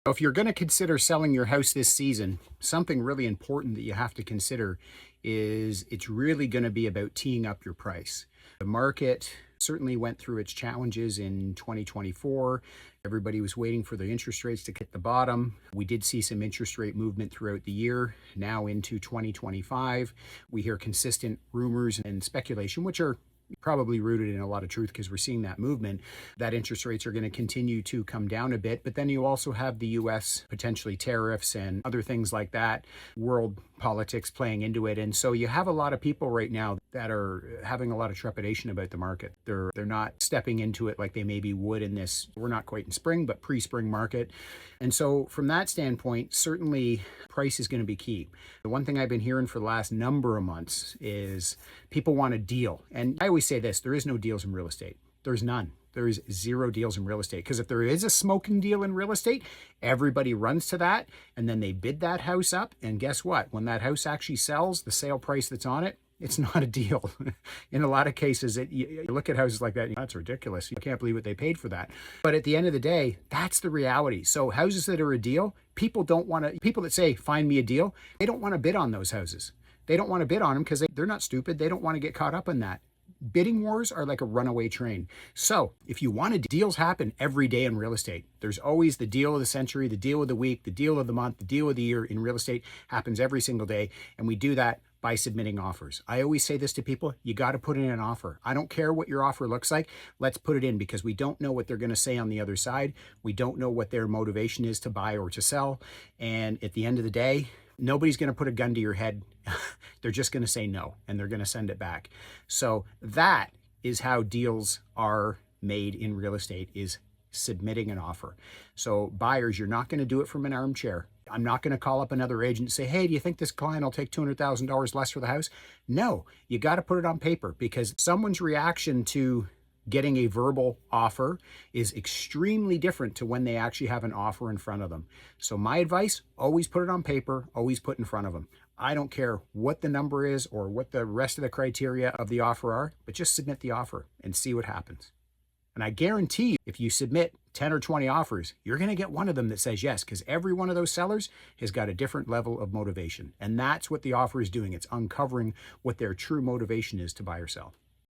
If you're going to consider selling your house this season, something really important that you have to consider is it's really going to be about teeing up your price. The market certainly went through its challenges in 2024. Everybody was waiting for the interest rates to hit the bottom. We did see some interest rate movement throughout the year. Now into 2025, we hear consistent rumors and speculation, which are probably rooted in a lot of truth because we're seeing that movement, that interest rates are going to continue to come down a bit. But then you also have the US potentially tariffs and other things like that, world politics playing into it. And so you have a lot of people right now that are having a lot of trepidation about the market. They're not stepping into it like they maybe would in this, we're not quite in spring, but pre-spring market. And so from that standpoint, certainly price is going to be key. The one thing I've been hearing for the last number of months is people want a deal. And I always say this, there is no deals in real estate. There's none. There is zero deals in real estate, because if there is a smoking deal in real estate, everybody runs to that and then they bid that house up. And guess what? When that house actually sells, the sale price that's on it, it's not a deal. In a lot of cases, you look at houses like that, and that's ridiculous. You can't believe what they paid for that. But at the end of the day, that's the reality. So houses that are a deal, people that say, find me a deal, they don't want to bid on those houses. They don't want to bid on them because they're not stupid. They don't want to get caught up in that. Bidding wars are like a runaway train. So if you want to, deals happen every day in real estate. There's always the deal of the century, the deal of the week, the deal of the month, the deal of the year in real estate happens every single day. And we do that by submitting offers. I always say this to people, you got to put in an offer. I don't care what your offer looks like. Let's put it in, because we don't know what they're going to say on the other side. We don't know what their motivation is to buy or to sell. And at the end of the day, nobody's going to put a gun to your head. They're just going to say no, and they're going to send it back. So that is how deals are made in real estate, is submitting an offer. So buyers, you're not going to do it from an armchair. I'm not going to call up another agent and say, hey, do you think this client will take $200,000 less for the house? No, you got to put it on paper, because someone's reaction to getting a verbal offer is extremely different to when they actually have an offer in front of them. So my advice, always put it on paper, always put in front of them. I don't care what the number is or what the rest of the criteria of the offer are, but just submit the offer and see what happens. And I guarantee you, if you submit 10 or 20 offers, you're going to get one of them that says yes, because every one of those sellers has got a different level of motivation. And that's what the offer is doing. It's uncovering what their true motivation is to buy or sell.